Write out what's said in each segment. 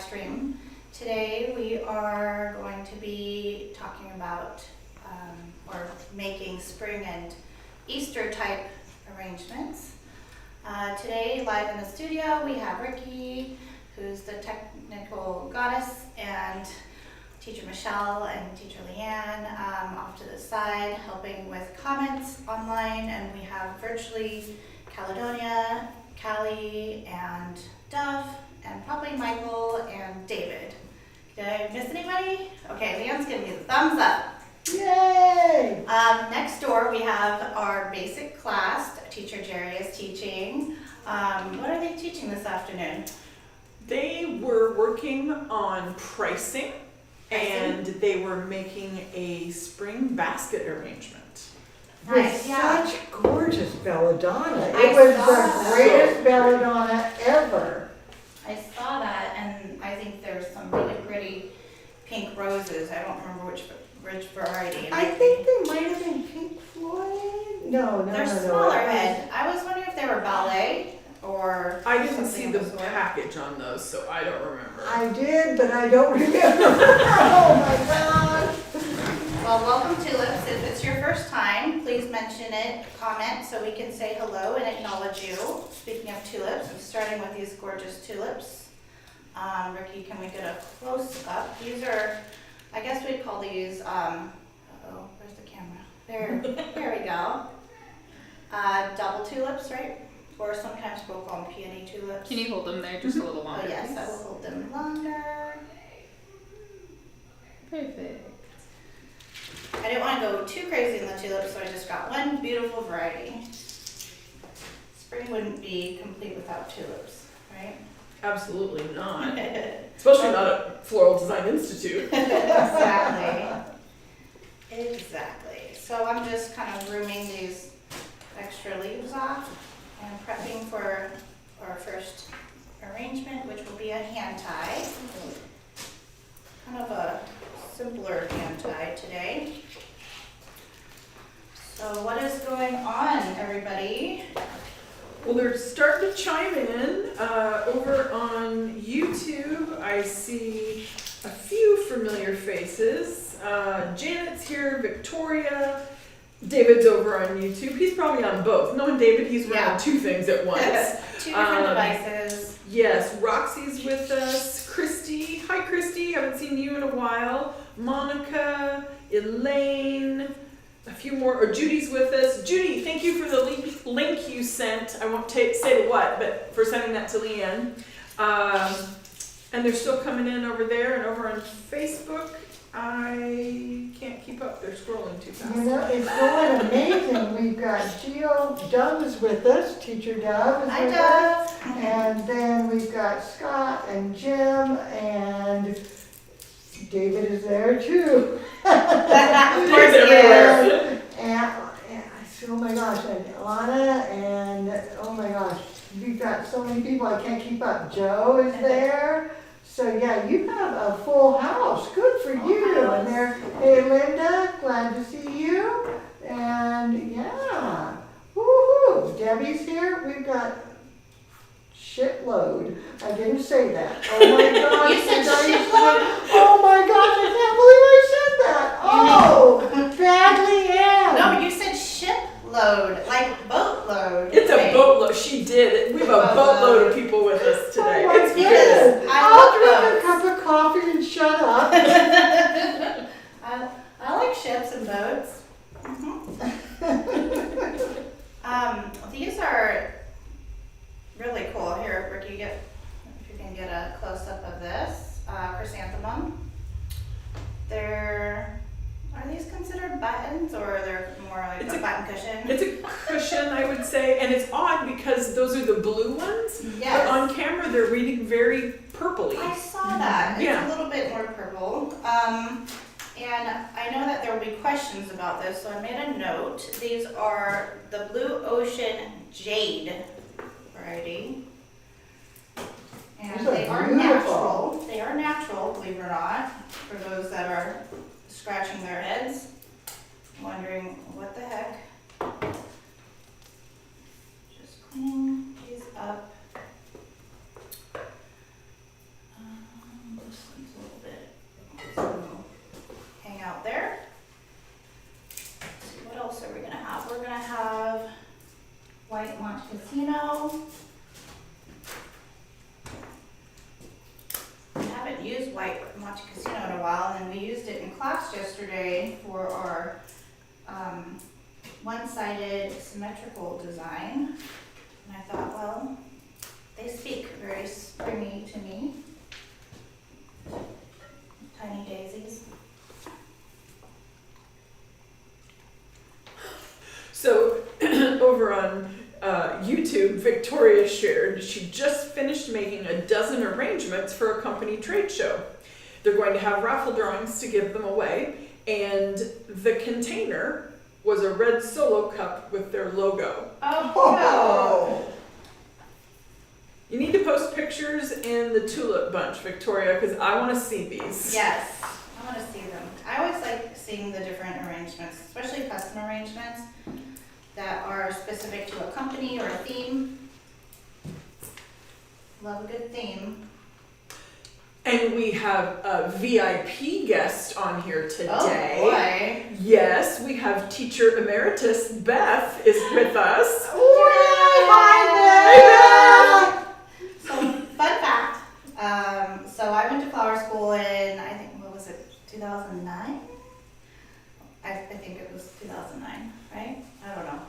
stream. Today we are going to be talking about or making spring and Easter type arrangements. Today, live in the studio, we have Ricky, who's the technical goddess, and Teacher Michelle and Teacher Leanne off to the side helping with comments online, and we have virtually Caledonia, Callie, and Dove, and probably Michael and David. Did I miss anybody? Okay, Leanne's giving me the thumbs up. Yay! Next door we have our basic class. Teacher Jerry is teaching. What are they teaching this afternoon? They were working on pricing and they were making a spring basket arrangement. Nice, With yeah. such gorgeous belladonna. I It was saw the that. greatest belladonna ever. I saw that, and I think there's some really pretty pink roses. I don't remember which variety. I think they might have been Pink Floyd. No. They're smaller head. I was wondering if they were ballet or I didn't something see of the sort. package on those, so I don't remember. I did, but I don't remember. Oh my God. Well, welcome tulips. If it's your first time, please mention it, comment, so we can say hello and acknowledge you. Speaking of tulips, I'm starting with these gorgeous tulips. Ricky, can we get a close up? These are, I guess we'd call these, where's the camera? There we go. Double tulips, right? Or sometimes we'll call them peony tulips. Can you hold them there just a little Oh longer? yes, I please? will hold them longer. Perfect. I didn't want to go too crazy in the tulips, so I just got one beautiful variety. Spring wouldn't be complete without tulips, right? Absolutely not. Especially not at Floral Design Institute. Exactly. So I'm just kind of grooming these extra leaves off and prepping for our first arrangement, which will be a hand tie. Kind of a simpler hand tie today. So what is going on, everybody? Well, they're starting to chime in. Over on YouTube, I see a few familiar faces. Janet's here, Victoria. David's over on YouTube. He's probably on both. Knowing David, he's running two things at once. Two different devices. Yes, Roxy's with us. Christy. Hi, Christy. Haven't seen you in a while. Monica, Elaine. A few more, or Judy's with us. Judy, thank you for the link you sent. I won't say what, but for sending that to Leanne. And they're still coming in over there and over on Facebook. I can't keep up. They're scrolling too fast. You know, it's going amazing. We've got Gio Dove is with us. Teacher Dove is Hi, with us. Dove. And then we've got Scott and Jim and David is there too. Of course He's he is. And oh my gosh, and Lana, and oh my gosh, we've got so many people I can't keep up. Joe is there. So yeah, you have a full house. Good for you. And there, hey Linda, glad to see you. And yeah, woohoo! Debbie's here. We've got shitload. I didn't say that. Oh my gosh. You said shitload? Oh my gosh, I can't believe I said that. Oh, badly Ann. No, you said shipload, like boatload. It's a right? boatload. She did. We have a boatload of people with us today. Oh my It's goodness. because I I'll drink a cup of coffee and shut up. I like ships and boats. These are really cool. Here, Ricky, if you can get a close-up of this chrysanthemum. Are these considered buttons, or they're more like It's a a- button cushion? it's a cushion, I would say, and it's odd because those are the blue ones. But Yes. on camera, they're reading very purpley. I saw that. It's Yeah. a little bit more purple. And I know that there will be questions about this, so I made a note. These are the Blue Ocean Jade variety. And These are they are beautiful. natural. They are natural, believe it or not, for those that are scratching their heads, wondering what the heck. Just clean these up. white Montecasino. I haven't used white Montecasino in a while, and we used it in class yesterday for our one-sided symmetrical design. And I thought, well, they speak very springy to me. Tiny daisies. So over on YouTube, Victoria shared she just finished making a dozen arrangements for a company trade show. They're going to have raffle drawings to give them away, and the container was a red Solo cup with their logo. Oh, You need to post pictures in the tulip bunch, Victoria, because I want to see these. yes, I want to see them. I always like seeing the different arrangements, especially custom arrangements that are specific to a company or a theme. Love a good theme. And we have a VIP guest on here today. Oh boy. Yes, we have teacher emeritus Beth is with us. Hi, So, fun fact, so I went to flower school in, I think, what was it, 2009? I think it was 2009, right? I don't know.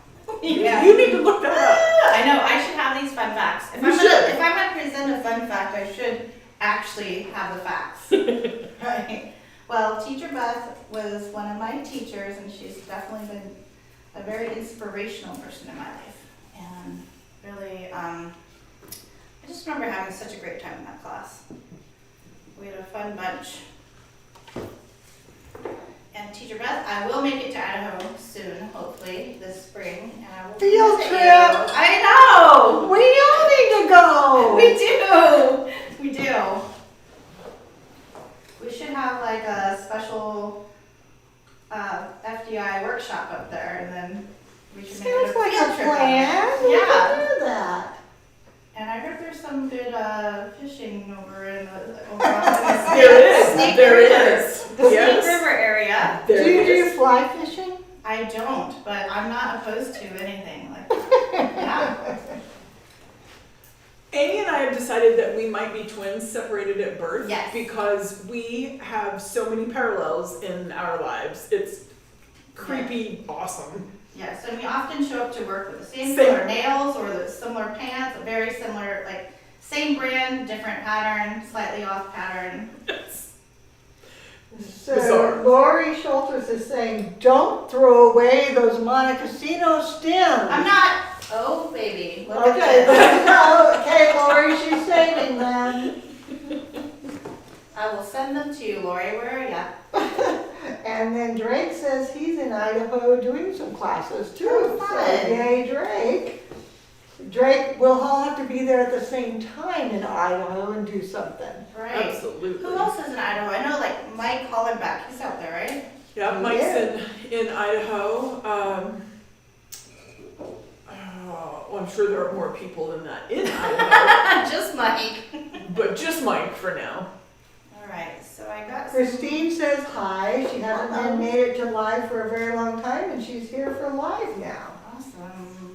You need to look that up. I know, I should have these fun facts. If You I'm should. if I'm gonna present a fun fact, I should actually have the facts. Right. Well, Teacher Beth was one of my teachers, and she's definitely been a very inspirational person in my life. And really, I just remember having such a great time in that class. We had a fun bunch. And Teacher Beth, I will make it to Idaho soon, hopefully, this spring, and I will Field visit trip. you. I know! We all need to go. We do! We do. We should have like a special FDI workshop up there, and then we should make it Sounds a like field a trip. plan. We Yeah. can do that. And I heard there's some good fishing over in the over on the There is. Snake There River. is. The Yes. Snake River area. There Do you is. do fly fishing? I don't, but I'm not opposed to anything like that. Yeah. Annie and I have decided that we might be twins separated at birth Yes. because we have so many parallels in our lives. It's creepy awesome. Yes, and we often show up to work with the same Same. color nails or the similar pants, a very similar, like, same brand, different pattern, slightly off pattern. So Bizarre. Lori Schultz is saying, don't throw away those Montecasino stems. I'm not, oh baby, look Okay, at this. okay, Lori, she's saving them. I will send them to you, Lori, where are ya? And then Drake says he's in Idaho doing some classes too. Oh, So fun. yay, Drake. Drake, we'll all have to be there at the same time in Idaho and do something. Right. Absolutely. Who else is in Idaho? I know like Mike Hollenbeck, he's out there, right? Yeah, Mike's Yeah. in Idaho. Well, I'm sure there are more people than that in Idaho, Just Mike. but just Mike for now. All right, so I got some. Christine says hi. She hasn't Hello. made it to live for a very long time and she's here for live now. Awesome.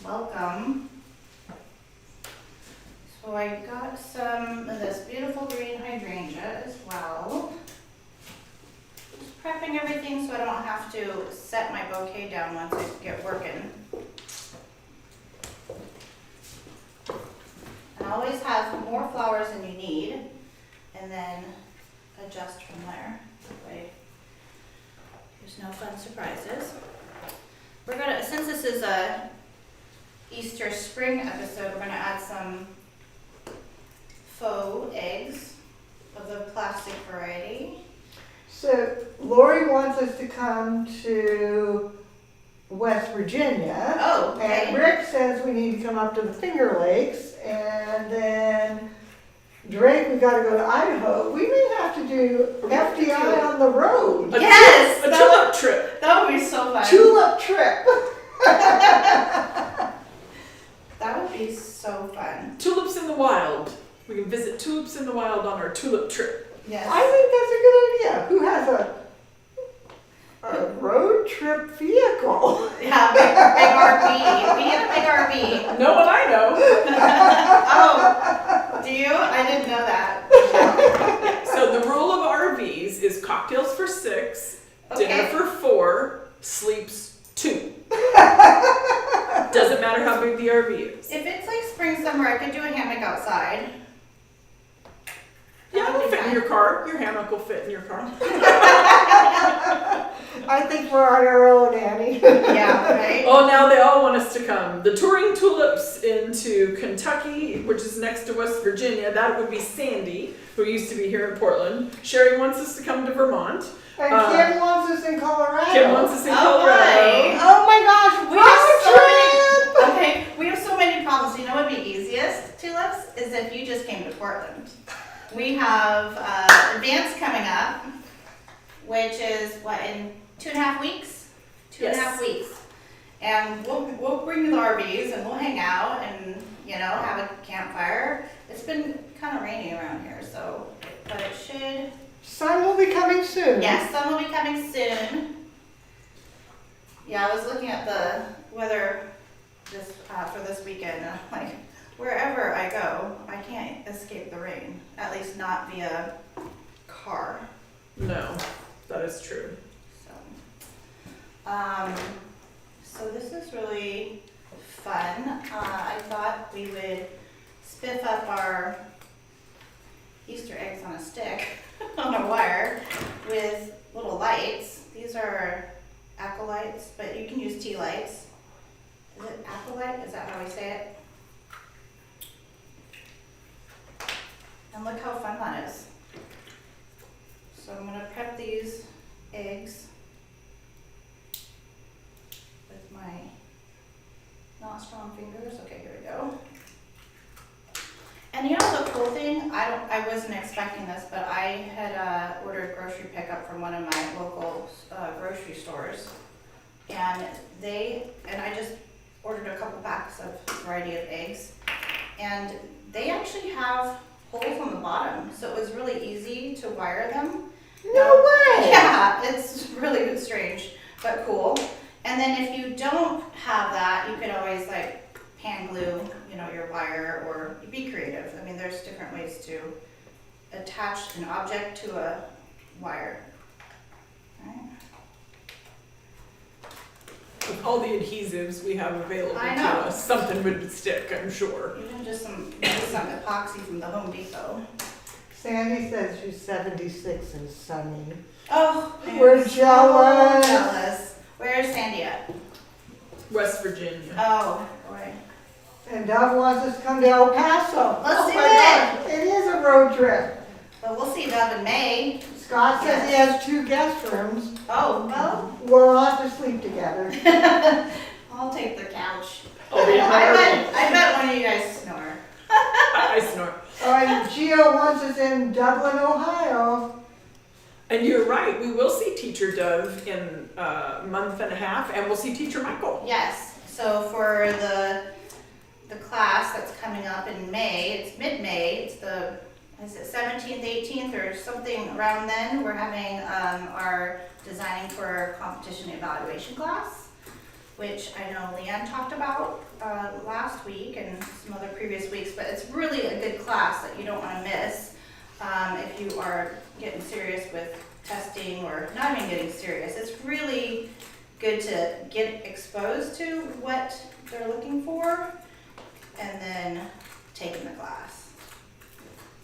Welcome. So I got some of this beautiful green hydrangea as well. Just prepping everything so I don't have to set my bouquet down once I get working. And always have more flowers than you need, and then adjust from there. That way there's no fun surprises. We're gonna, since this is a Easter spring episode, we're gonna add some faux eggs of the plastic variety. So Lori wants us to come to West Virginia. Oh, And okay. Rick says we need to come up to the Finger Lakes, and then Drake, we gotta go to Idaho. We may have to do FDI on the road. Yes! A tulip trip. That would be so fun. Tulip trip. That would be so fun. Tulips in the wild. We can visit tulips in the wild on our tulip trip. Yes. I think that's a good idea. Who has a road trip vehicle. Yeah, big RV. We had a big RV. No one I know. Oh, do you? I didn't know that. So the rule of RVs is cocktails for 6, dinner Okay. for 4, sleeps 2. Doesn't matter how big the RV is. If it's like spring, summer, I could do a hammock outside. Yeah, That would it'll be fit in fine. your car. Your hammock will fit in your car. I think we're on our own, Annie. Yeah, right? Oh, now they all want us to come. The touring tulips into Kentucky, which is next to West Virginia. That would be Sandy, who used to be here in Portland. Sherry wants us to come to Vermont. And Kim wants us in Colorado. Kim wants us in Oh, Colorado. boy. Oh my gosh, We have so road trip! Okay, we have so many problems. You know what would be easiest, tulips, is if you just came to Portland. We have advance coming up, which is what, in 2.5 weeks? Two and a half Yes. weeks. And we'll bring the RVs and we'll hang out and, have a campfire. It's been kind of rainy around here, so, but it should, Sun will be coming soon. yes, sun will be coming soon. Yeah, I was looking at the weather this for this weekend, and I'm like, wherever I go, I can't escape the rain. At least not via car. No, that is true. So this is really fun. I thought we would spiff up our Easter eggs on a stick on a wire with little lights. These are acolytes, but you can use tea lights. Is it acolyte? Is that how we say it? And look how fun that is. So I'm gonna prep these eggs with my not strong fingers. Okay, here we go. And the cool thing, I wasn't expecting this, but I had ordered grocery pickup from one of my local grocery stores, and I just ordered a couple packs of variety of eggs, and they actually have holes on the bottom, so it was really easy to wire them. No way! Yeah, it's really strange, but cool. And then if you don't have that, you could always pan glue, your wire, or be creative. I mean, there's different ways to attach an object to a wire. Right. With all the adhesives we have available I to know. us, something would stick, I'm sure. Even just maybe some epoxy from the Home Depot. Sandy says she's 76 and sunny. Oh, We're so jealous. jealous. Where's Sandy at? West Virginia. Oh, boy. And Doug wants us to come to El Paso. Let's Oh do my it. gosh, it is a road trip. But we'll see Dove in May. Scott says he has 2 guest rooms. Oh, well, We'll have to sleep together. I'll take the couch. I'll be in my RV. I bet one of you guys snore. I snore. All right, Gio wants us in Dublin, Ohio. And you're right, we will see Teacher Dove in a month and a half, and we'll see Teacher Michael. Yes, so for the class that's coming up in May, it's mid-May, it's is it 17th, 18th, or something around then, we're having our Designing for Competition Evaluation class, which I know Leanne talked about last week and some other previous weeks, but it's really a good class that you don't want to miss if you are getting serious with testing, or not even getting serious. It's really good to get exposed to what they're looking for and then taking the class.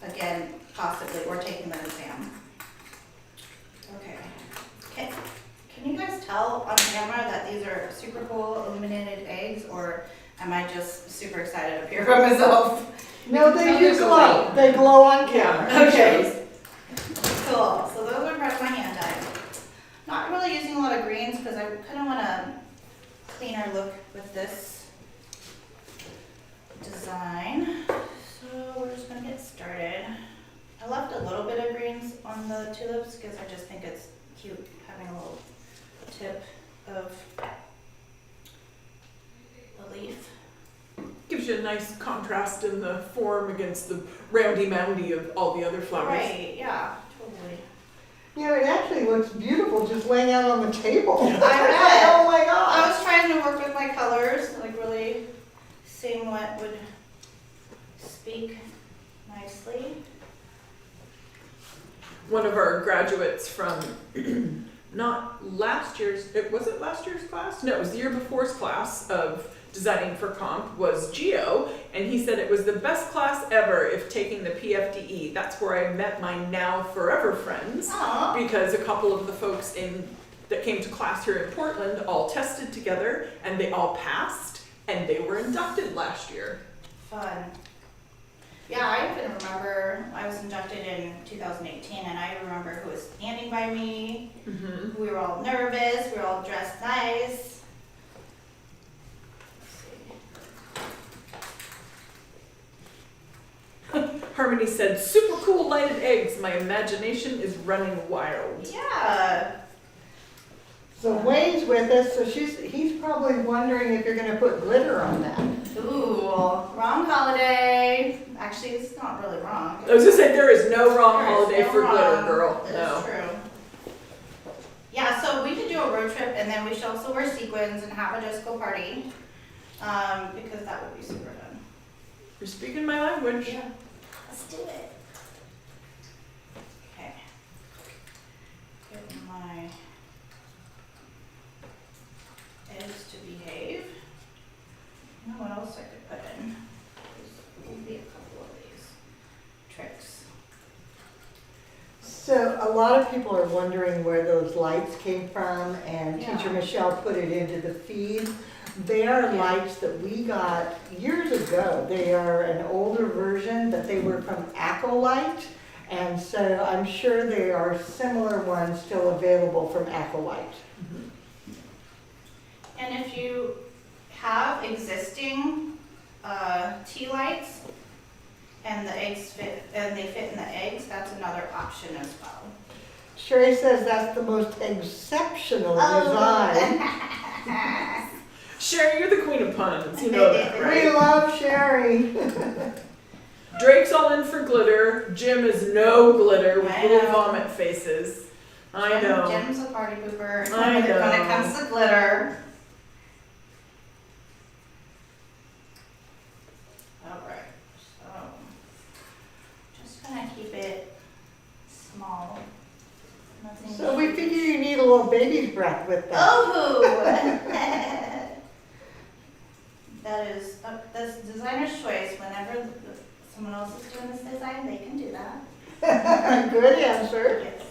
Again, possibly, or taking the exam. Okay. Can you guys tell on camera that these are super cool illuminated eggs, or am I just super excited up here by myself? No, they Tell do us glow. away. They glow on camera. Okay. Cool. So those are part of my hand dye. Not really using a lot of greens because I kind of want a cleaner look with this design. So we're just gonna get started. I left a little bit of greens on the tulips because I just think it's cute having a little tip of the leaf. Gives you a nice contrast in the form against the roundy moundy of all the other flowers. Right, yeah, totally. You know, it actually looks beautiful just laying out on the table. I bet. Oh my I gosh. was trying to work with my colors, like really seeing what would speak nicely. One of our graduates from not last year's, was it last year's class? No, it was the year before's class of designing for comp was Geo, and he said it was the best class ever if taking the PFDE. That's where I met my now forever friends, Aw. because a couple of the folks that came to class here in Portland all tested together and they all passed and they were inducted last year. Fun. Yeah, I even remember I was inducted in 2018, and I remember who was standing by me. Mm-hmm. We were all nervous. We were all dressed nice. Let's see. Harmony said, super cool lighted eggs. My imagination is running wild. Yeah. So Wayne's with us, so he's probably wondering if you're gonna put glitter on that. Ooh, wrong holiday. Actually, it's not really wrong. I was gonna say, there is no wrong There is holiday no for wrong. glitter, girl. That No. is true. Yeah, so we could do a road trip, and then we should also wear sequins and have a disco party, because that would be super fun. You're speaking my language. Yeah, let's do it. Okay. Get my eggs to behave. You know what else I could put in? There's will be a couple of these tricks. So a lot of people are wondering where those lights came from, and Yeah. Teacher Michelle put it into the feed. They are Yeah. lights that we got years ago. They are an older version, but they were from Acolyte. And so I'm sure there are similar ones still available from Acolyte. And if you have existing tea lights and the eggs fit, and they fit in the eggs, that's another option as well. Sherry says that's the most exceptional Oh. design. Sherry, you're the queen of puns. You know that, We right? love Sherry. Drake's all in for glitter. Jim is no glitter with I little know. vomit faces. I know. Jim's a party pooper I when it know. comes to glitter. Alright, so just gonna keep it small. Nothing So we huge. figure you need a little baby's breath with that. Oh! That's designer's choice. Whenever someone else is doing this design, they can do that. Good answer. Yes.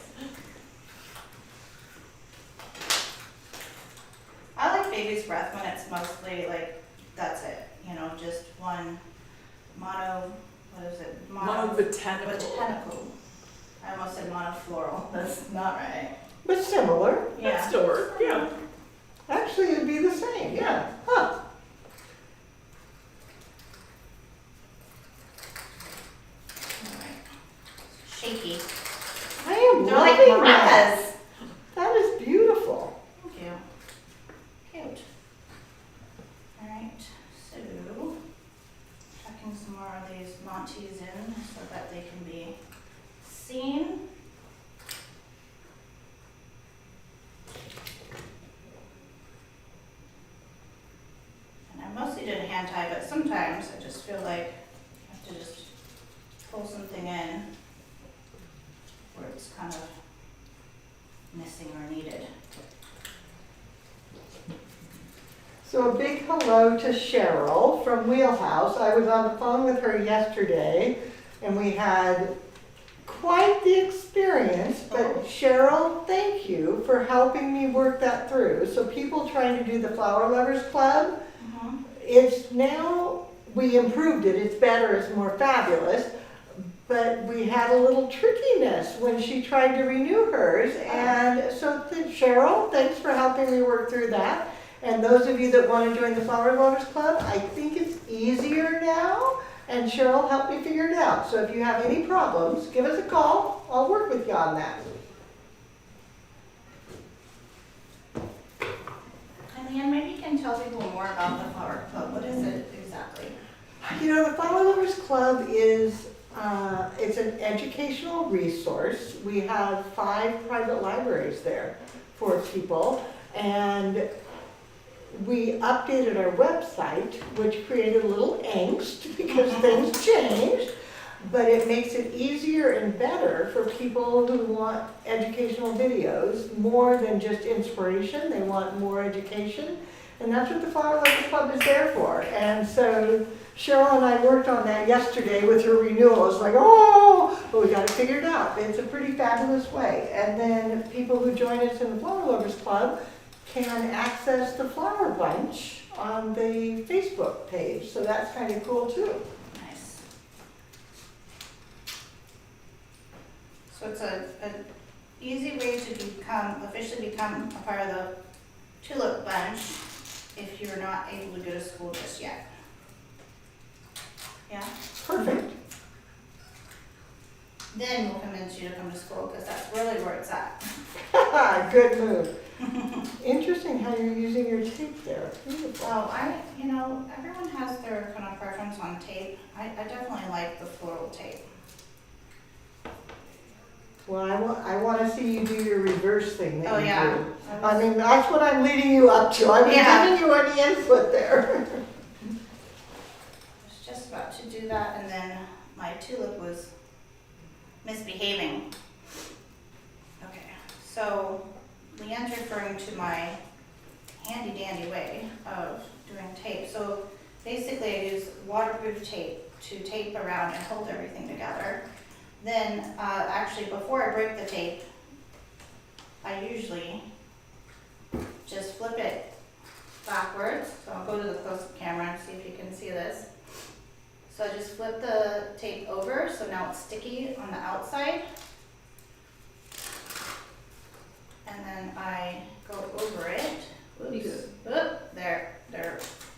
I like baby's breath when it's mostly like, that's it, you know, just one what is it? Monobotanical. Botanical. I almost said monofloral. That's not right. But similar. That Yeah. still works. Yeah. Actually, it'd be the same, yeah. Huh. Alright. Shaky. I am They're like loving that. maracas. That is beautiful. Thank you. Cute. Alright, so chucking some more of these Montes in so that they can be seen. And I mostly did a hand tie, but sometimes I just feel like I have to just pull something in where it's kind of missing or needed. So a big hello to Cheryl from Wheelhouse. I was on the phone with her yesterday, and we had quite the experience. But Cheryl, thank you for helping me work that through. So people trying to do the Flower Lovers Club, it's now, we improved it, it's better, it's more fabulous, but we had a little trickiness when she tried to renew hers, and so Cheryl, thanks for helping me work through that. And those of you that want to join the Flower Lovers Club, I think it's easier now, and Cheryl helped me figure it out. So if you have any problems, give us a call, I'll work with you on that. Leanne, maybe you can tell people more about the Flower Club. What is it exactly? You know, the Flower Lovers Club is It's an educational resource. We have 5 private libraries there for people. And we updated our website, which created a little angst because things changed. But it makes it easier and better for people who want educational videos, more than just inspiration. They want more education. And that's what the Flower Lovers Club is there for. And so Cheryl and I worked on that yesterday with her renewal. It's like, oh, but we got it figured out. It's a pretty fabulous way. And then people who join us in the Flower Lovers Club can access the flower bunch on the Facebook page. So that's kind of cool too. Nice. So it's an easy way to officially become a part of the tulip bunch if you're not able to go to school just yet. Yeah? Perfect. Then we'll convince you to come to school because that's really where it's at. Good move. Interesting how you're using your tape there. Beautiful. Well, everyone has their kind of preference on tape. I definitely like the floral tape. Well, I want to see you do your reverse thing that Oh, you yeah. do. I mean, that's what I'm leading you up to. I'm Yeah. giving you any input there. I was just about to do that, and then my tulip was misbehaving. Okay, so Leanne's referring to my handy dandy way of doing tape. So basically I use waterproof tape to tape around and hold everything together. Then actually before I break the tape, I usually just flip it backwards. So I'll go to the close-up camera and see if you can see this. So I just flip the tape over, so now it's sticky on the outside. And then I go over it. Oops. Oop, there.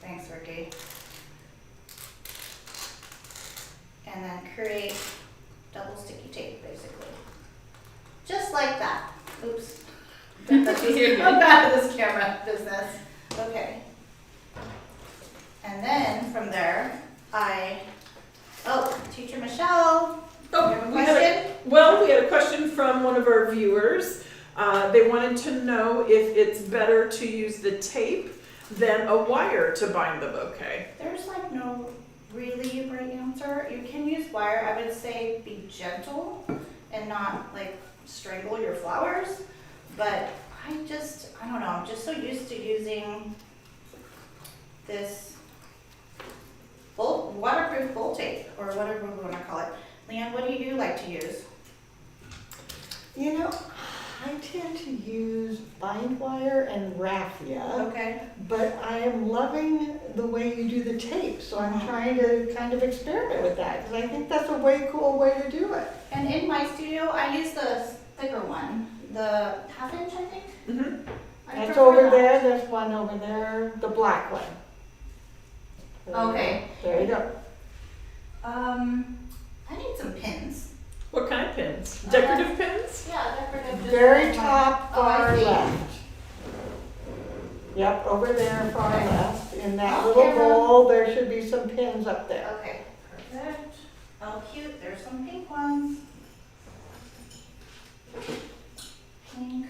Thanks, Ricky. And then create double sticky tape, basically. Just like that. Oops. I'm bad at this camera business. Okay. And then from there, Teacher Michelle, you have a question? We had a question from one of our viewers. They wanted to know if it's better to use the tape than a wire to bind the bouquet. There's no really right answer. You can use wire. I would say be gentle and not strangle your flowers. But I don't know, I'm just so used to using this waterproof bowl tape, or whatever we want to call it. Leanne, what do you like to use? I tend to use bind wire and raffia, Okay. but I am loving the way you do the tape, so I'm trying to kind of experiment with that, because I think that's a way cool way to do it. And in my studio, I use the thicker one, the 1/2 inch, I think. Mm-hmm. I That's prefer over that. there, there's one over there, the black one. Okay. There you go. I need some pins. What kind of pins? Decorative pins? Yeah, decorative. just Very like top, Oh, I far see. left. Yep, over there, far Okay. left. In that Okay, little well- bowl, there should be some pins up there. Okay, perfect. Oh, cute, there's some pink ones. Pink.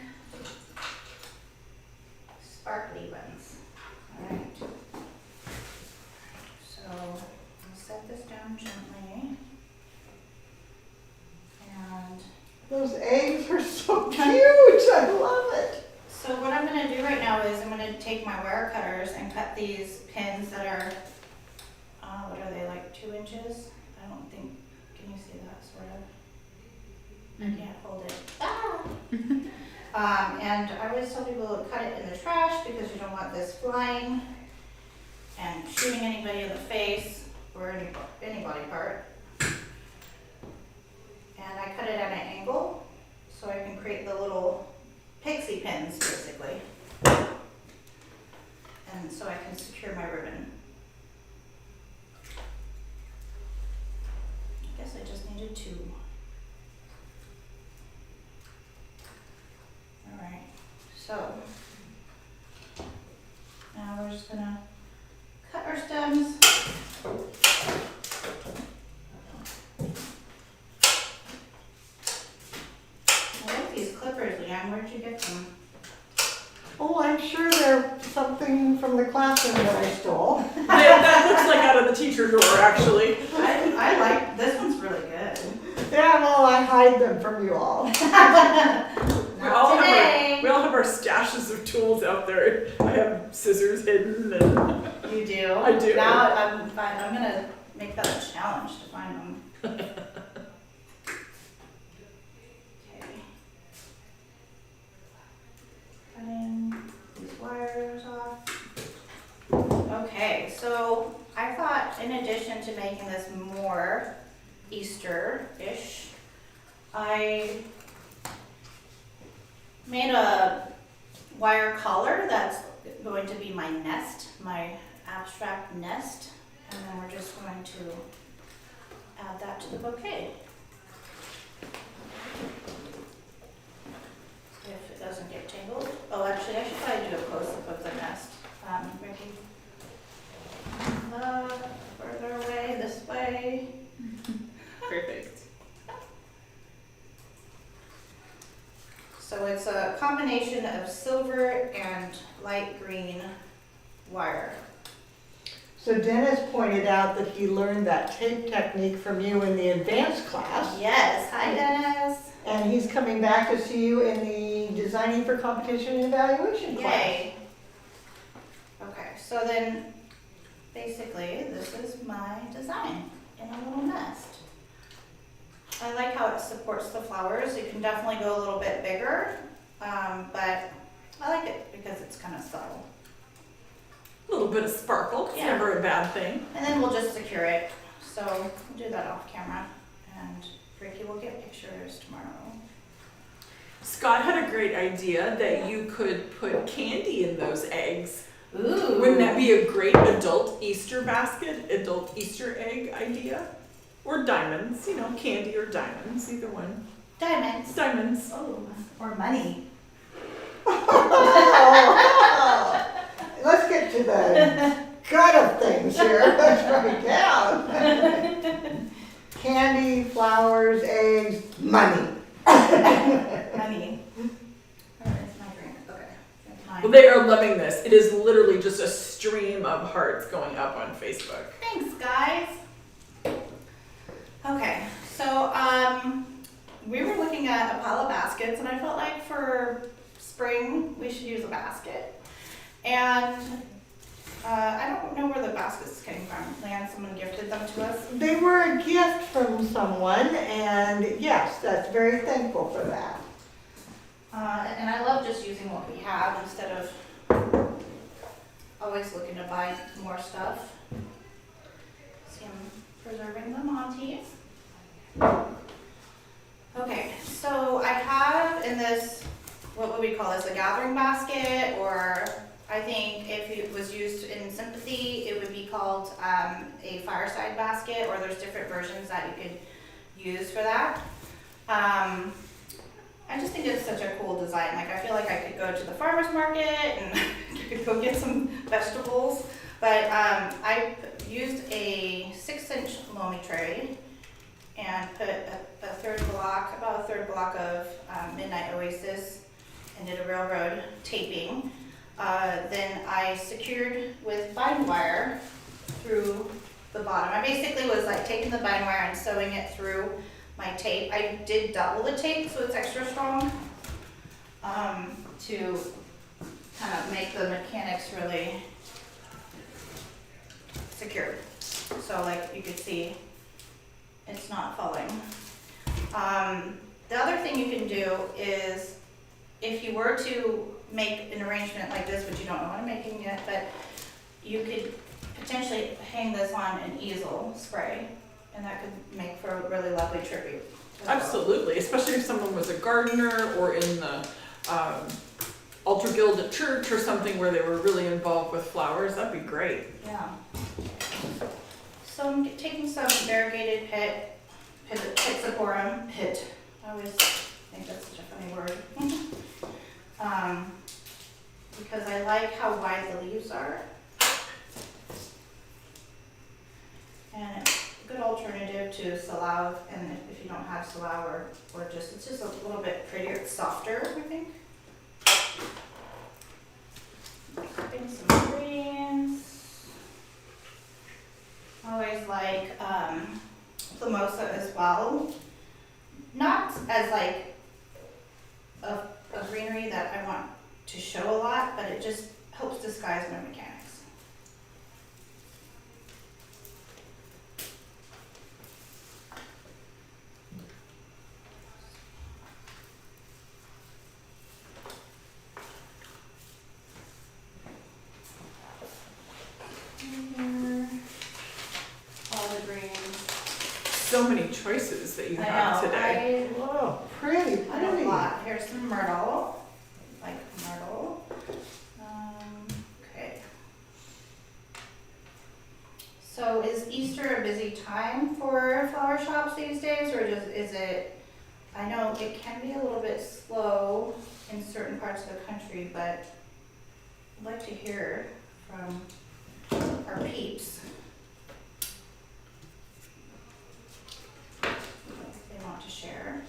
Sparkly ones. Alright. So, I'll set this down gently. And Those eggs are so cute, I love it. so what I'm gonna do right now is I'm gonna take my wire cutters and cut these pins that are, what are they, 2 inches? I don't think, can you see that, sort of? I can't hold it. And I always tell people to cut it in the trash because you don't want this flying and shooting anybody in the face or any body part. And I cut it at an angle so I can create the little pixie pins, basically. And so I can secure my ribbon. I guess I just needed 2. Alright, so now we're just gonna cut our stems. your drawer, actually. I like, this one's really good. Yeah, well, I hide them from you all. We Not all today. have our stashes of tools out there. I have scissors hidden and You do? I do. Now I'm gonna make that a challenge to find them. Okay. Cutting these wires off. Okay, so I thought in addition to making this more Easter-ish, I made a wire collar that's going to be my nest, my abstract nest, and then we're just going to add that to the bouquet. If it doesn't get tangled. Oh, actually, I should probably do a close-up of the nest. Ricky. Further away, this way. perfect. So it's a combination of silver and light green wire. So Dennis pointed out that he learned that tape technique from you in the advanced class. Yes, hi Dennis. And he's coming back to see you in the Designing for Competition and Evaluation class. Yay. Okay, so then basically this is my design in a little nest. I like how it supports the flowers. You can definitely go a little bit bigger, but I like it because it's kind of subtle. A little bit of sparkle, it's Yeah. never a bad thing. And then we'll just secure it. So we'll do that off camera and Ricky will get pictures tomorrow. Scott had a great idea that you could put candy in those eggs. Ooh. Wouldn't that be a great adult Easter basket, adult Easter egg idea? Or diamonds, you know, candy or diamonds, either one. Diamonds. Diamonds. Oh, or money. Let's get to the gut of things here. Let's write down. Candy, flowers, eggs, money. Money. Where is my drink? Okay. Here's mine. Well, they are loving this. It is literally just a stream of hearts going up on Facebook. Thanks, guys. Okay, so we were looking at a pile of baskets, and I felt like for spring we should use a basket. And I don't know where the baskets came from. Leanne, someone gifted them to us. They were a gift from someone, and yes, that's very thankful for that. And I love just using what we have instead of always looking to buy more stuff. See, I'm preserving the Monty. Okay, so I have in this, what would we call this, a gathering basket, or I think if it was used in sympathy, it would be called a fireside basket, or there's different versions that you could use for that. I just think it's such a cool design. Like, I feel like I could go to the farmer's market and could go get some vegetables, but I used a 6-inch loamy tray and put about a third block of Midnight Oasis and did a railroad taping. Then I secured with bind wire through the bottom. I basically was like taking the bind wire and sewing it through my tape. I did double the tape so it's extra strong to kind of make the mechanics really secure. So like you could see, it's not falling. The other thing you can do is if you were to make an arrangement like this, which you don't know what I'm making yet, but you could potentially hang this on an easel spray, and that could make for a really lovely tribute. as well. Absolutely, especially if someone was a gardener or in the altar guild at church or something where they were really involved with flowers. That'd be great. Yeah. So I'm taking some variegated pit Pizzacorum, pit. I always think that's such a funny word. Because I like how wide the leaves are. And it's a good alternative to salve, and if you don't have salve or just, it's just a little bit prettier, it's softer, I think. Putting some ingredients. Always always like mimosa as well. Not as like a greenery that I want to show a lot, but it just helps disguise my mechanics. All the greens. So many choices that you I have know, today. Whoa, pretty, I have a pretty. lot. Here's some myrtle, like myrtle. Okay. So is Easter a busy time for flower shops these days, or just is it? I know it can be a little bit slow in certain parts of the country, but I'd like to hear from our peeps. If they want to share.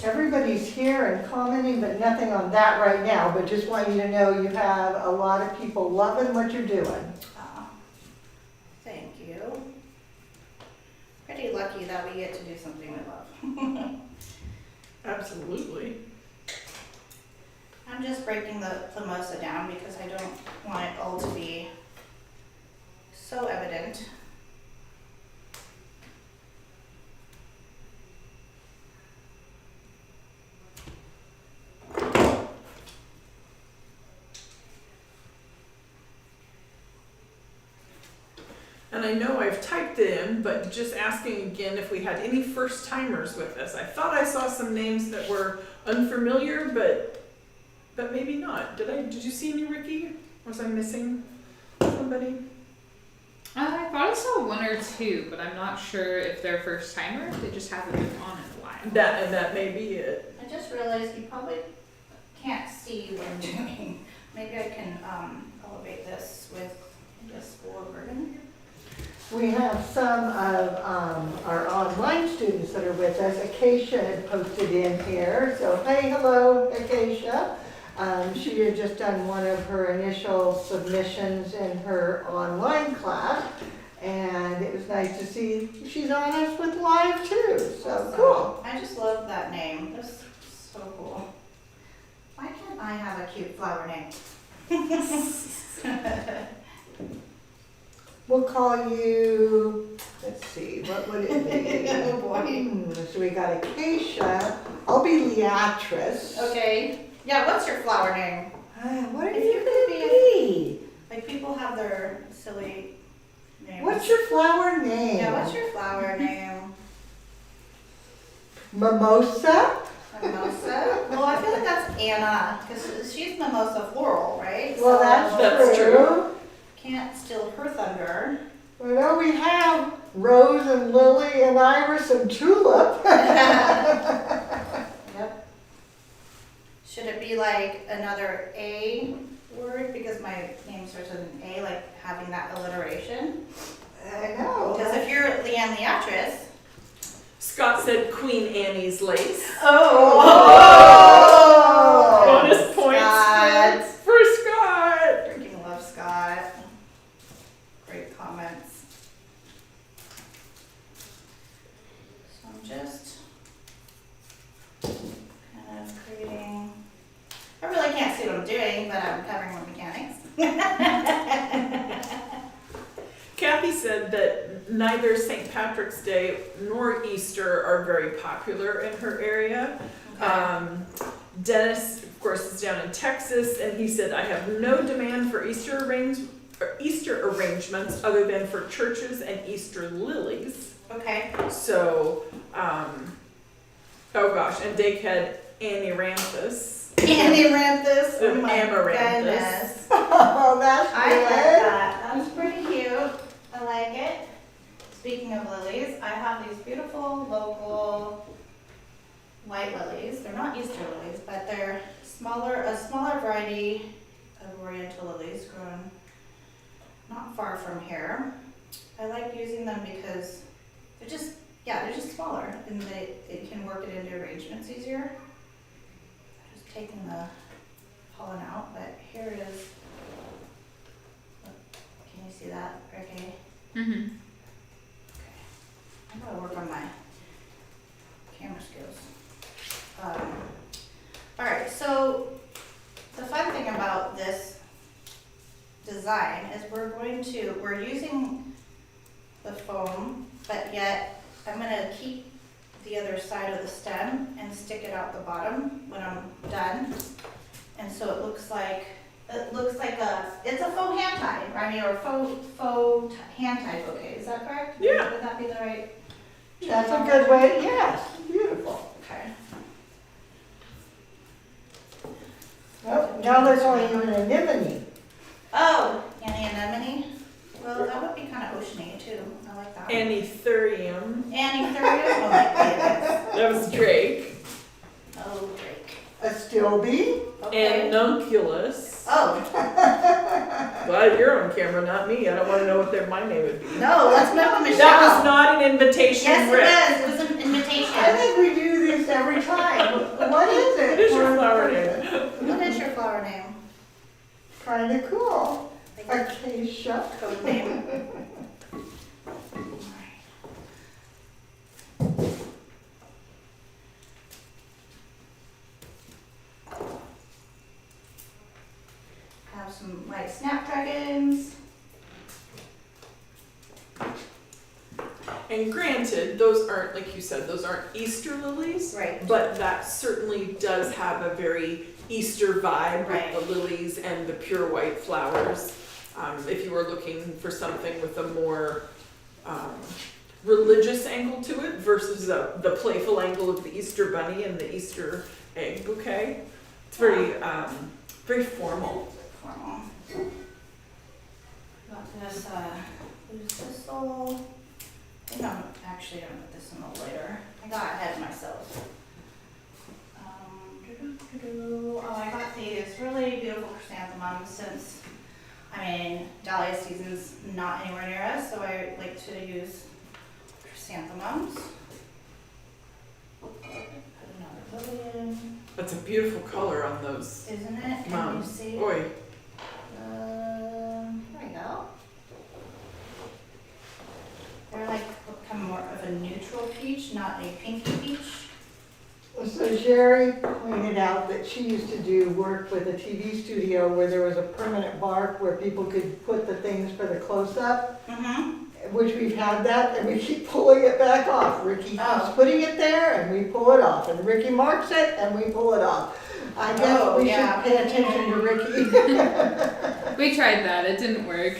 Everybody's here and commenting, but nothing on that right now, but just want you to know you have a lot of people loving what you're doing. Thank you. Pretty lucky that we get to do something we love. Absolutely. I'm just breaking the mimosa down because I don't want it all to be so evident. And I know I've typed it in, but just asking again if we had any first timers with us. I thought I saw some names that were unfamiliar, but maybe not. Did you see any, Ricky? Was I missing somebody? I thought I saw one or two, but I'm not sure if they're first timer. They just haven't been on in a while. That may be it. I just realized you probably can't see what I'm doing. Maybe I can elevate this with this full ribbon. We have some of our online students that are with us. Acacia had posted in here, so hey, hello, Acacia. She had just done one of her initial submissions in her online class, and it was nice to see she's on us with live too, so cool. I just love that name. That's so cool. Why can't I have a cute flower name? We'll call you, let's see, what would it be? Oh boy. So we got Acacia. I'll be Leatrice. Okay. Yeah, what's your flower name? What are If you you could gonna be? Like people have their silly names. What's your flower name? Yeah, what's your flower name? Mimosa? Mimosa? Well, I feel like that's Anna, because she's Mimosa Floral, right? Well, So That's true. can't steal her thunder. Well, we have Rose and Lily and Iris and Tulip. Yep. Should it be like another A word, because my name starts with an A, like having that alliteration? I know. Because if you're Leanne Leatrice. Scott said Queen Annie's lace. Oh! Bonus points Scott. for Scott. Freaking love Scott. Great comments. So I'm just kind of creating, I really can't see what I'm doing, but I'm covering my mechanics. Kathy said that neither St. Patrick's Day nor Easter are very popular in her area. Dennis, of course, is down in Texas, and he said, I have no demand for Easter arrangements other than for churches and Easter lilies. Okay. So, oh gosh, and Dake had Aniranthus. Aniranthus. Oh my Amaranthus. goodness. Oh, that's I like good. that. That's pretty cute. I like it. Speaking of lilies, I have these beautiful local white lilies. They're not Easter lilies, but they're a smaller variety of oriental lilies grown not far from here. I like using them because they're just smaller, and it can work it into arrangements easier. Just taking the pollen out, but here is see that, Ricky? Mm-hmm. I gotta work on my camera skills. Alright, so the fun thing about this design is we're using the foam, but yet I'm gonna keep the other side of the stem and stick it out the bottom when I'm done. And so it looks like it's a faux hand tie, I mean, or faux hand tie bouquet, is that correct? Yeah. Would that be the right? That's a good way, yes, beautiful. Okay. Oh, now there's only even an anemone. Oh, an anemone? Well, that would be kind of oceany too. I like that. Anthurium. Anthurium? Oh my goodness. That was Drake. Oh, Drake. A stilby. Okay. Anunculus. Oh, Glad you're on camera, not me. I don't want to know what my name would be. no, let's move Michelle. That was not an invitation, Yes, Rick. it was. It was an invitation. I think we do this every time. What is it? What is your flower name? What is your flower name? Kinda cool. Like Acacia. code name. Have some white snapdragons. And granted, those aren't, like you said, those aren't Easter lilies. Right. But that certainly does have a very Easter vibe Right. with the lilies and the pure white flowers. If you were looking for something with a more religious angle to it versus the playful angle of the Easter bunny and the Easter egg bouquet, it's very, very formal. Formal. Got this blue thistle. I think I'm actually gonna put this in a little later. I got ahead of myself. Oh, I got these really beautiful chrysanthemums since, I mean, dahlia season's not anywhere near us, so I like to use chrysanthemums. Put another lily in, That's a beautiful color on those isn't it? Can you mums. see? Oi. There we go. They're like become more of a neutral peach, not a pinky peach. So Sherry pointed out that she used to do work with a TV studio where there was a permanent bark where people could put the things for the close-up, which we've had that, and we keep pulling it back off. Ricky Oh. keeps putting it there, and we pull it off, and Ricky marks it, and we pull it off. I guess Oh, we yeah. should pay attention to Ricky. We tried that, it didn't work.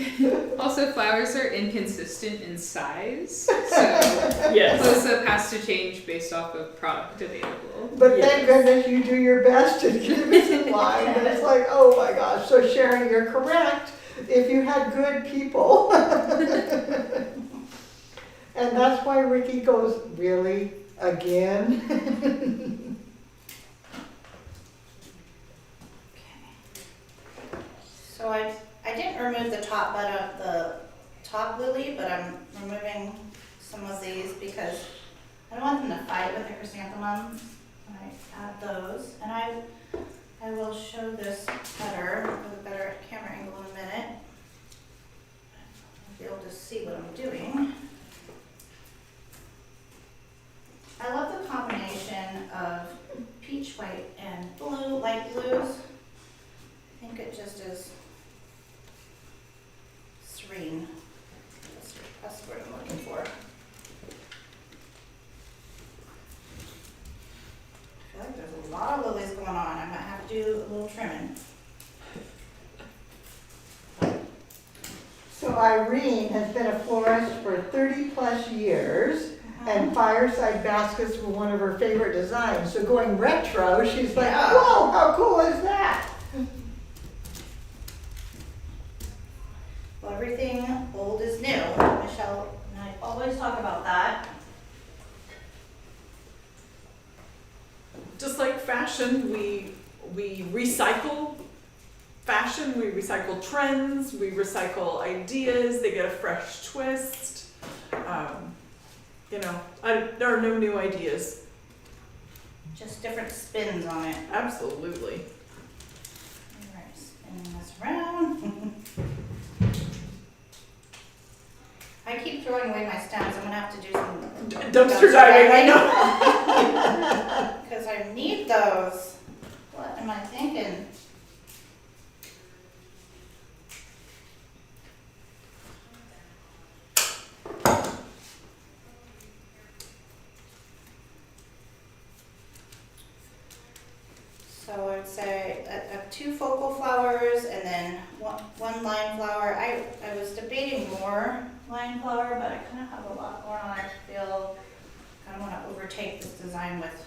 Also, flowers are inconsistent in size, so Yes. close-up has to change based off of product available. But thank goodness you do your best to keep us in line, but it's like, oh my gosh. So Sherry, you're correct. If you had good people. And that's why Ricky goes, really? Again? So I didn't remove the top bud of the top lily, but I'm removing some of these because I don't want them to fight with the chrysanthemums. I add those, and I will show this better with a better camera angle in a minute. You'll be able to see what I'm doing. I love the combination of peach white and blue, light blues. I think it just is serene. That's what I'm looking for. I feel like there's a lot of lilies going on. I might have to do a little trimming. So Irene has been a florist for 30 plus years, and fireside baskets were one of her favorite designs. So going retro, she's like, Yeah. whoa, how cool is that? Well, everything old is new. Michelle and I always talk about that. Just like fashion, we recycle fashion, we recycle trends, we recycle ideas, they get a fresh twist. There are no new ideas. Just different spins on it. Absolutely. Alright, spinning this around. keep throwing away my stems, I'm gonna have to do some Dumpster diving, I know. because I need those. What am I thinking? So I'd say I have 2 focal flowers and then one line flower. I was debating more line flower, but I kind of have a lot going on. I feel I don't want to overtake this design with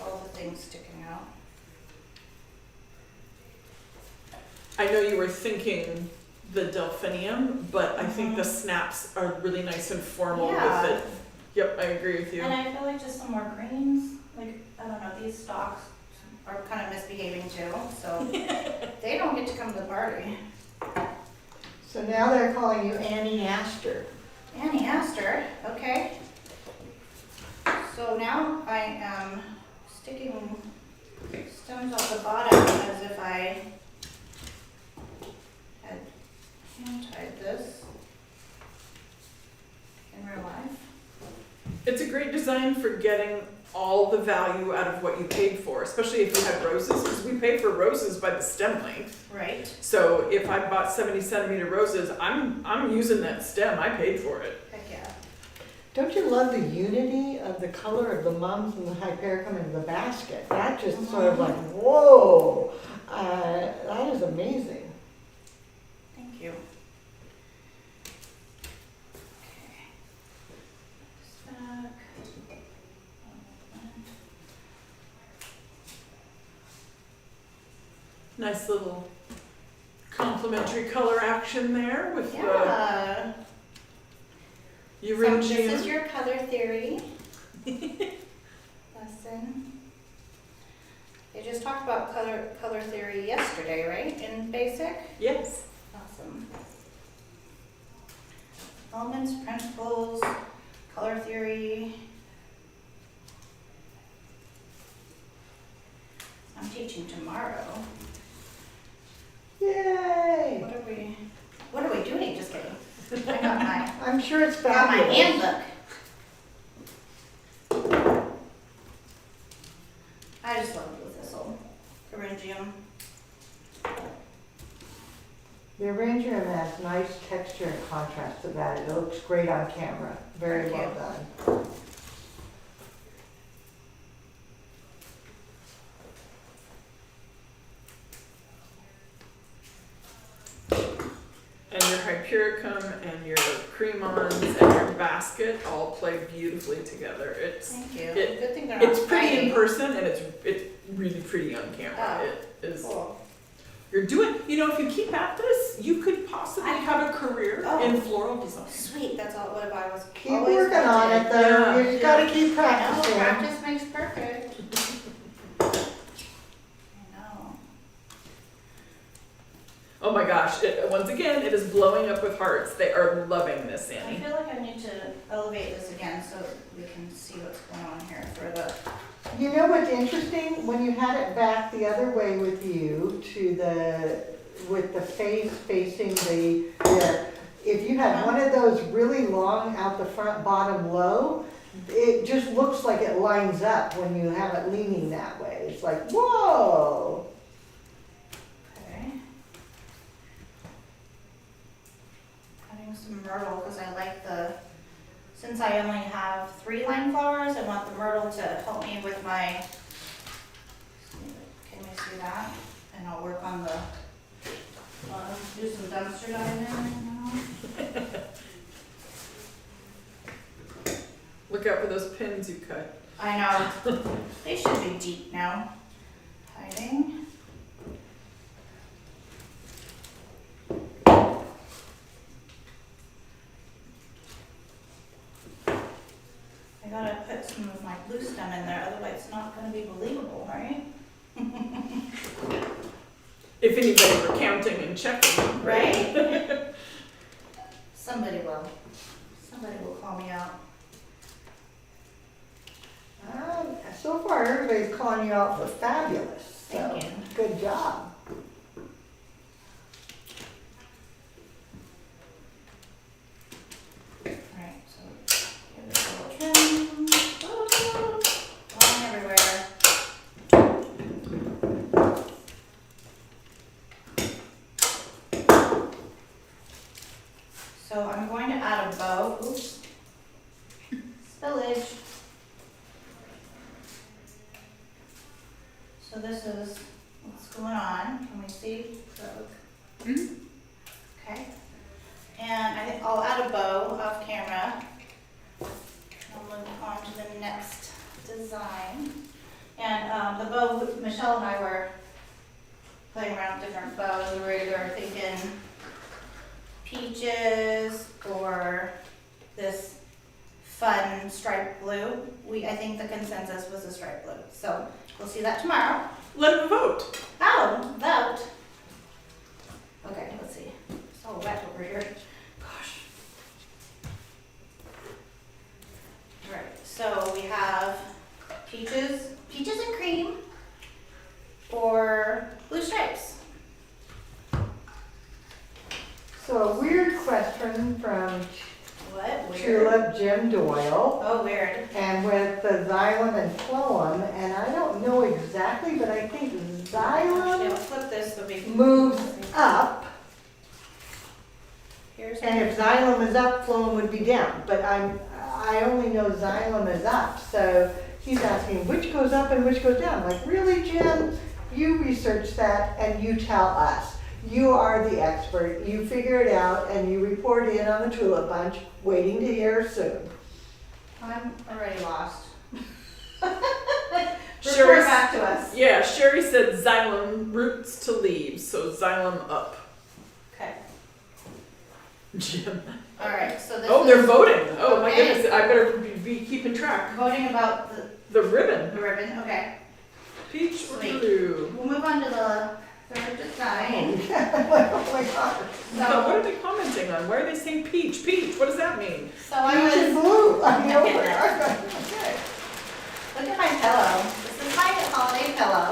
all the things sticking out. I know you were thinking the delphinium, but I think the snaps are really nice and formal Yeah. with it. Yep, I agree with you. And I feel like just some more greens. Like, I don't know, these stalks are kind of misbehaving too, so they don't get to come to the party. So now they're calling you Annie Astor. Annie Astor, okay. So now I am sticking stems off the bottom as if I had hand-tied this in real life. It's a great design for getting all the value out of what you paid for, especially if you had roses, because we pay for roses by the stem length. Right. So if I bought 70 centimeter roses, I'm using that stem. I paid for it. Heck yeah. Don't you love the unity of the color of the mums and the hypericum in the basket? That just sort of like, whoa, that is amazing. Thank you. Okay. This back. Nice little complementary color action there with Yeah. the So this is Eurygium. your color theory lesson. They just talked about color theory yesterday, right? In basic? Yes. Awesome. Elements, principles, color theory. I'm teaching tomorrow. Yay! What are we doing? Just kidding. I got I'm sure it's my fabulous. handbook. I just love the thistle. Eryngium. The Eurygium has nice texture and contrast to that. It looks great on camera. Very Thank well you. done. And your hypericum and your cremons and your basket all play beautifully together. It's Thank you. It- Good thing they're not it's pretty in fighting. person and it's really pretty on camera. Oh, It is. Cool. You're doing. You know, if you keep at this, you could possibly I- have a career Oh. in floral design. Sweet. That's all what I was Keep always working on wanted. it though. Yeah, You just gotta keep No, practicing. practice makes perfect. I know. Oh my gosh! Once again, it is blowing up with hearts. They are loving this, I Annie. feel like I need to elevate this again so we can see what's going on here for the. You know what's interesting? When you had it back the other way with you with the face facing if you had one of those really long out the front, bottom low, it just looks like it lines up when you have it leaning that way. It's like, whoa. Okay. Adding some myrtle because I like since I only have 3 line flowers, I want the myrtle to help me with my, can we see that? And I'll work on do some dumpster diving, Look out for those pins you cut. I know. They should be deep now. Hiding. I gotta put some of my blue stem in there, otherwise it's not gonna be believable, right? If anybody were counting and checking, Right? Somebody will. Somebody will call me out. So far, everybody's calling you out for fabulous. So, Thank you. good job. So I'm going to add a bow. Oops. Spillage. So this is what's going on. Can we see? Mhm. Okay. And I think I'll add a bow off camera. I'll move on to the next design. And the bow, Michelle and I were playing around with different bows. We were either thinking peaches or this fun striped blue. I think the consensus was a striped blue. So we'll see that tomorrow. Let them vote. Oh, vote. Okay, let's see. It's all wet over here. Gosh. All right, so we have peaches and cream, or blue stripes. So a weird question from What? Weird. Tulip Jim Doyle. Oh, weird. And with the xylem and phloem, and I don't know exactly, but I think Actually, xylem I'll flip this so we can moves up, Here's and if xylem is up, phloem would be down. But I only know xylem is up, so he's asking which goes up and which goes down. Like, really, Jim? You research that and you tell us. You are the expert. You figure it out and you report in on the Tulip Bunch, waiting to hear soon. I'm already lost. Sherry- Report back to us. Yeah, Sherry said xylem roots to leaves, so xylem up. Okay. Jim. All right. So this Oh, is they're voting. Oh my Okay. goodness, I better be keeping track. voting about The ribbon. the ribbon. Okay. Peach or Sweet. blue? We'll move on to the third design. Oh my God. So what are So, they commenting on? Why are they saying peach? Peach, what does that mean? so I Peach and was, blue. I know. Okay. Look at my pillow. This is my holiday pillow.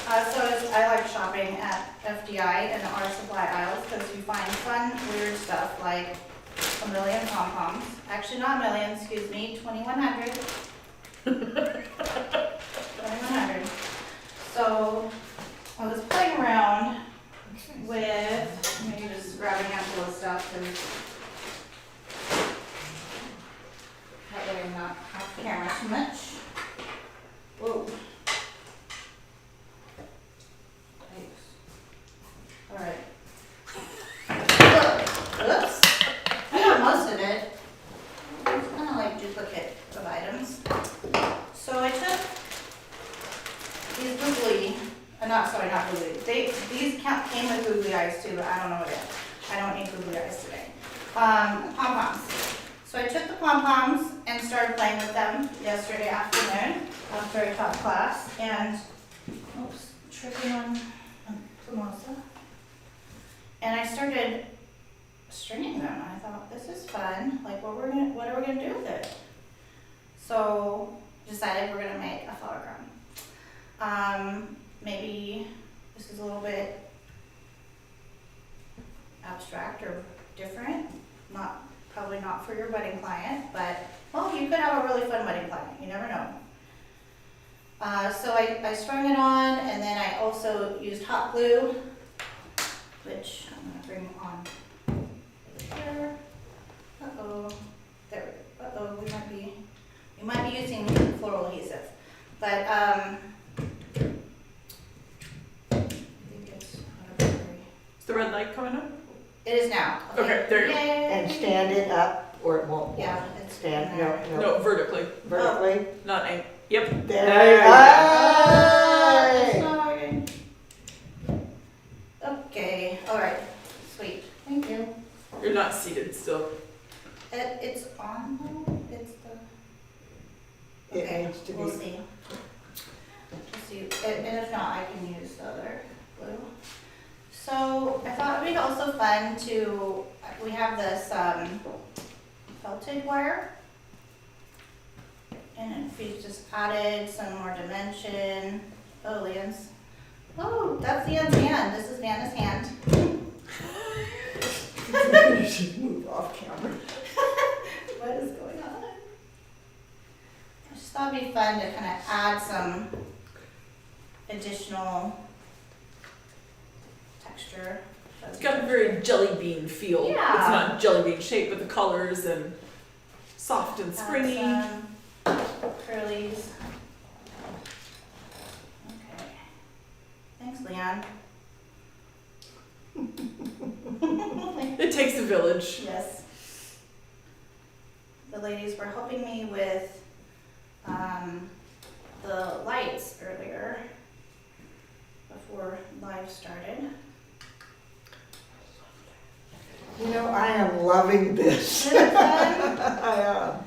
I like shopping at FDI and our supply aisles because you find fun, weird stuff like a million pom-poms. Actually, not a million, excuse me, 2,100. 2,100. So I was playing around with, maybe just grabbing a handful of stuff and that way I'm not off camera too much. Whoa. Thanks. All right. Oops. I got most of it. It's kind of like duplicate of items. So I took these googly, not googly. These came with googly eyes too, but I don't know what it is. I don't need googly eyes today. Pom-poms. So I took the pom-poms and started playing with them yesterday afternoon after I taught class, and oops, tripping on samosa. And I started stringing them. I thought, this is fun. Like, what are we gonna do with it? So decided we're gonna make a flower crown. Maybe this is a little bit abstract or different. Probably not for your wedding client, but well, you could have a really fun wedding client. You never know. So I strung it on, and then I also used hot glue, which I'm gonna bring on over here. Uh-oh. There we go. Uh-oh, we might be using floral adhesive. But I think it's Is the red light coming up? it is now. Okay, there you go. Yay. And stand it up or it won't. Yeah, it's Stand, in no, there. no. No, vertically, Vertically. not ang- Yep. There There you you go. It's Hey! not working. Okay, all right, sweet, thank you. You're not seated still. It's on though, it's the. It Okay, needs to we'll be. see. We'll see, and if not, I can use the other glue. So I thought it'd be also fun to, we have this felted wire. And if we just added some more dimension, oh, Leanne's, oh, that's Leanne's hand, this is Vanna's hand. You should move off camera. What is going on? I just thought it'd be fun to kind of add some additional texture. So It's got a very jelly bean feel. Yeah. It's not jelly bean shaped, but the colors and soft and springy. Curlies. Okay. Thanks, Leon. It takes a village. Yes. The ladies were helping me with the lights earlier before live started. You know, I am loving this. Isn't it fun? I am.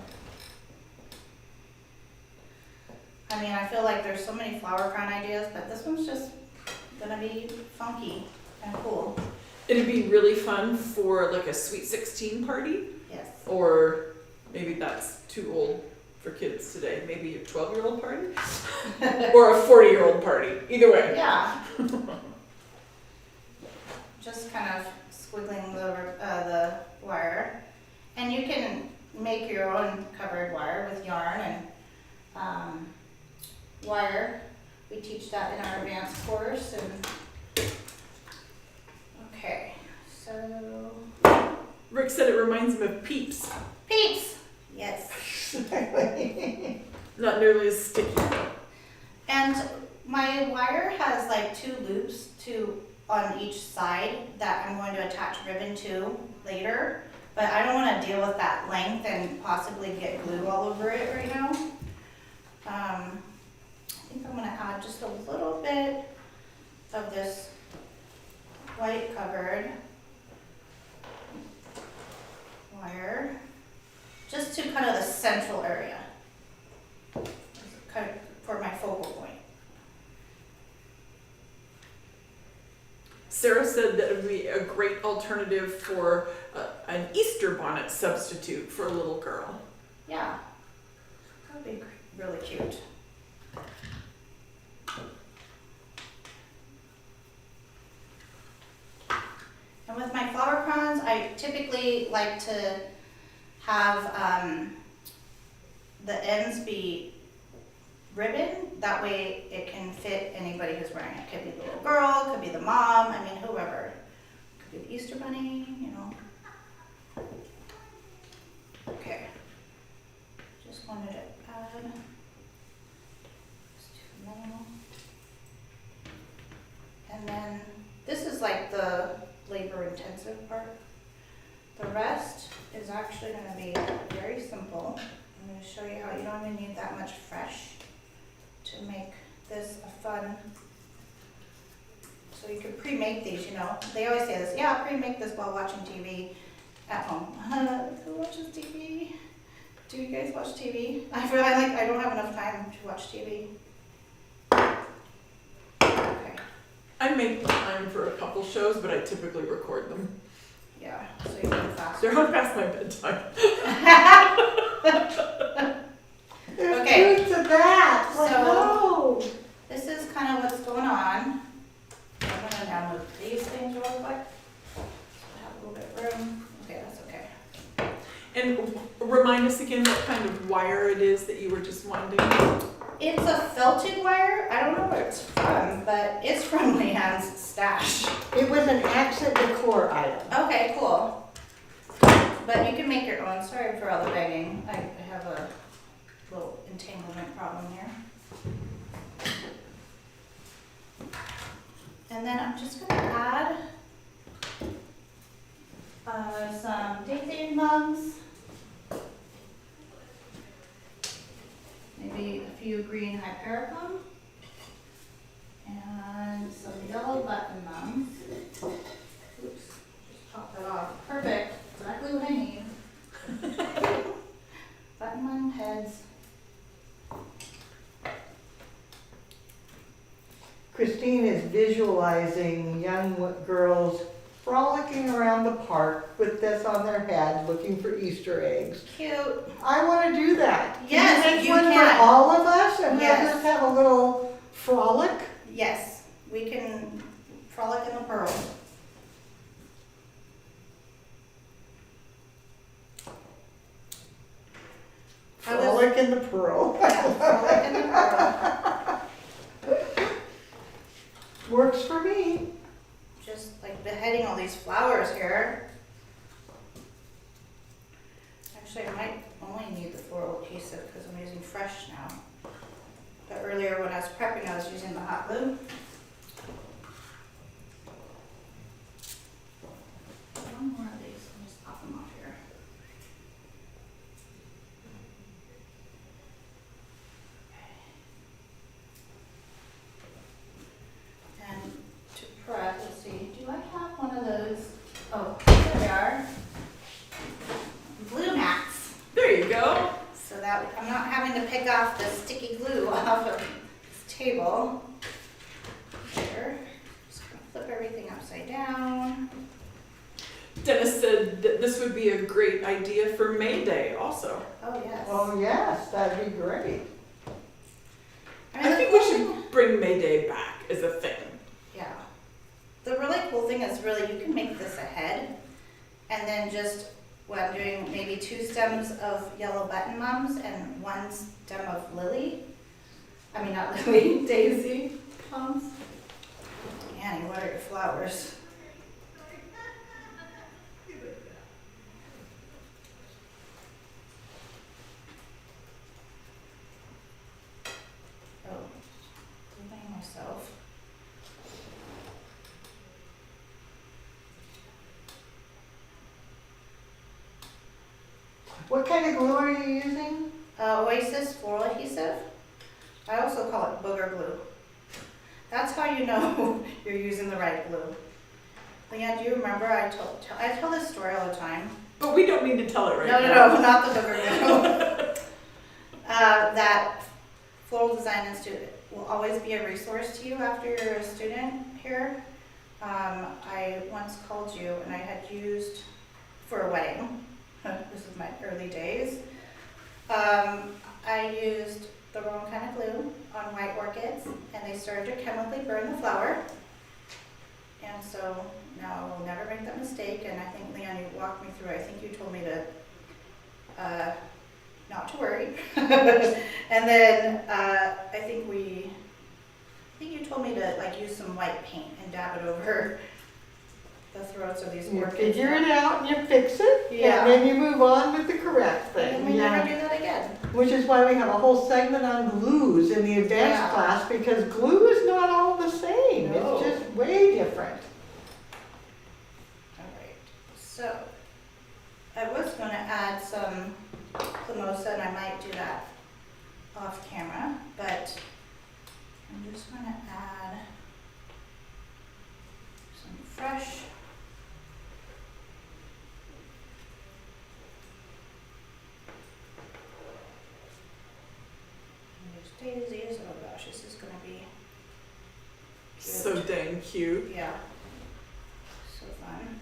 I mean, I feel like there's so many flower crown ideas, but this one's just gonna be funky and cool. It'd be really fun for like a sweet 16 party, Yes. or maybe that's too old for kids today. Maybe a 12-year-old party, or a 40-year-old party. Either way. Yeah. Just kind of squiggling the wire, and you can make your own covered wire with yarn and wire. We teach that in our advanced course. And okay, so Rick said it reminds him of Peeps. peeps. Yes. Not nearly as sticky. And my wire has like 2 loops on each side that I'm going to attach ribbon to later, but I don't want to deal with that length and possibly get glue all over it right now. I think I'm going to add just a little bit of this white covered wire just to kind of the central area, kind of for my focal point. Sarah said that it would be a great alternative for an Easter bonnet substitute for a little girl. Yeah, that would be really cute. And with my flower crowns, I typically like to have the ends be ribbon. That way it can fit anybody who's wearing it. Could be the little girl, could be the mom, I mean whoever. Could be the Easter bunny, you know. Okay. Just wanted to add just to the middle. And then this is like the labor intensive part. The rest is actually going to be very simple. I'm going to show you how you don't even need that much fresh to make this a fun. So you can pre-make these, you know. They always say this, yeah, pre-make this while watching TV at home. Who watches TV? Do you guys watch TV? I feel like I don't have enough time to watch TV. Okay, I make time for a couple shows, but I typically record them. yeah, so you can faster. They're not past my bedtime. There's Okay. truth to that. Like, So- no. This is kind of what's going on. I'm gonna download these things real quick. Have a little bit of room. Okay, that's okay. And remind us again what kind of wire it is that you were just winding. It's a felted wire. I don't know where it's from, but it's from Leanne's stash. It was an accent decor item. Okay, cool. But you can make your own. Sorry for all the begging. I have a little entanglement problem here. And then I'm just gonna add some daisy mugs. Maybe a few green hypericum. And some yellow button mums. Oops, just pop that off. Perfect, exactly what I need. Button mum heads. Christine is visualizing young girls frolicking around the park with this on their head, looking for Easter eggs. Cute. I want to do that. Yes, Can you make you one can. for all of us and Yes. have us have a little frolic? Yes, we can frolic in the pearl. I was- Frolic in the pearl. Yeah, frolic in the pearl. Works for me. Just like beheading a all these flowers here. Actually, I might only need the floral adhesive because I'm using fresh now. But earlier when I was prepping, I was using the hot glue. One more of these, I'll just pop them off here. And to prep, let's see, do I have one of those? Oh, there they are. Glue mats. There you go. So that I'm not having to pick off the sticky glue off of this table. Here. Just gonna flip everything upside down. Dennis said that this would be a great idea for May Day also. Oh, yes. Oh, yes, that'd be great. I think we should bring May Day back as a thing. Yeah. The really cool thing is really you can make this a head and then just what I'm doing, maybe 2 stems of yellow button mums and 1 stem of lily. I mean, not lily, daisy plums. Annie, what are your flowers? Oh, I'm myself. What kind of glue are you using? Oasis floral adhesive. I also call it booger glue. That's how you know you're using the right glue. Leanne, do you remember I tell this story all the time? But we don't need to tell it right now. No, not the booger glue. That Floral Design Institute will always be a resource to you after you're a student here. I once called you and I had used for a wedding. This is my early days. I used the wrong kind of glue on white orchids and they started to chemically burn the flower. And so now I will never make that mistake. And I think, Leanne, you walked me through, I think you told me to not to worry. And then I think you told me to like use some white paint and dab it over the throats of these You orchids. figure it out and you fix it, Yeah. and then you move on with the correct And thing. we Yeah. never do that again. Which is why we have a whole segment on glues in the advanced Yeah. class, because glue is not all the same. No. It's just way different. All right, so I was going to add some Clamosa, and I might do that off camera, but I'm just going to add some fresh daisies. Oh gosh, this is going to be cute. So dang cute. Yeah, so fun.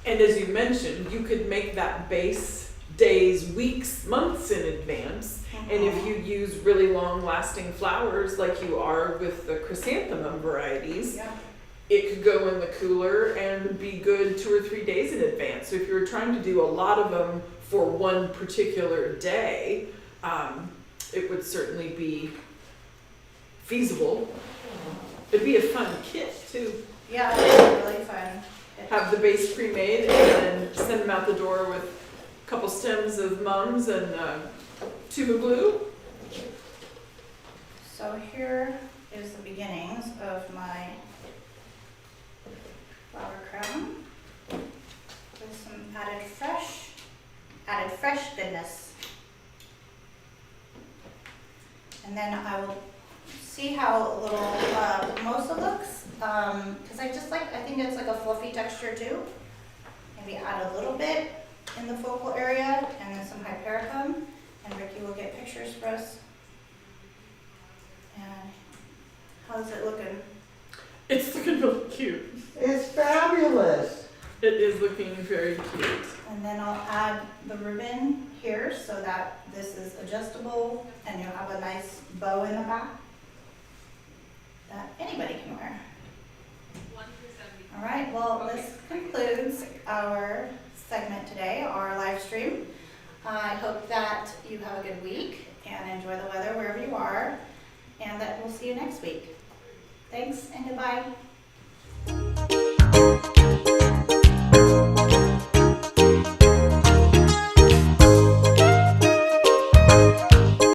And as you mentioned, you could make that base days, weeks, months in advance. And if you use really long lasting flowers like you are with the chrysanthemum varieties, Yeah. it could go in the cooler and be good 2 or 3 days in advance. So if you were trying to do a lot of them for one particular day, it would certainly be feasible. It'd be a fun kit too. Yeah, it's really fun. Have the base pre-made and then send them out the door with a couple stems of mums and tube of glue. So here is the beginnings of my flower crown with some added fresh goodness. And then I will see how a little mimosa looks, because I think it's like a fluffy texture too. Maybe add a little bit in the focal area and then some hypericum, and Ricky will get pictures for us. And how's it looking? It's looking really cute. It's fabulous. It is looking very cute. And then I'll add the ribbon here so that this is adjustable and you'll have a nice bow in the back that anybody can wear. All right, well, this concludes our segment today, our live stream. I hope that you have a good week and enjoy the weather wherever you are. And that we'll see you next week. Thanks and goodbye.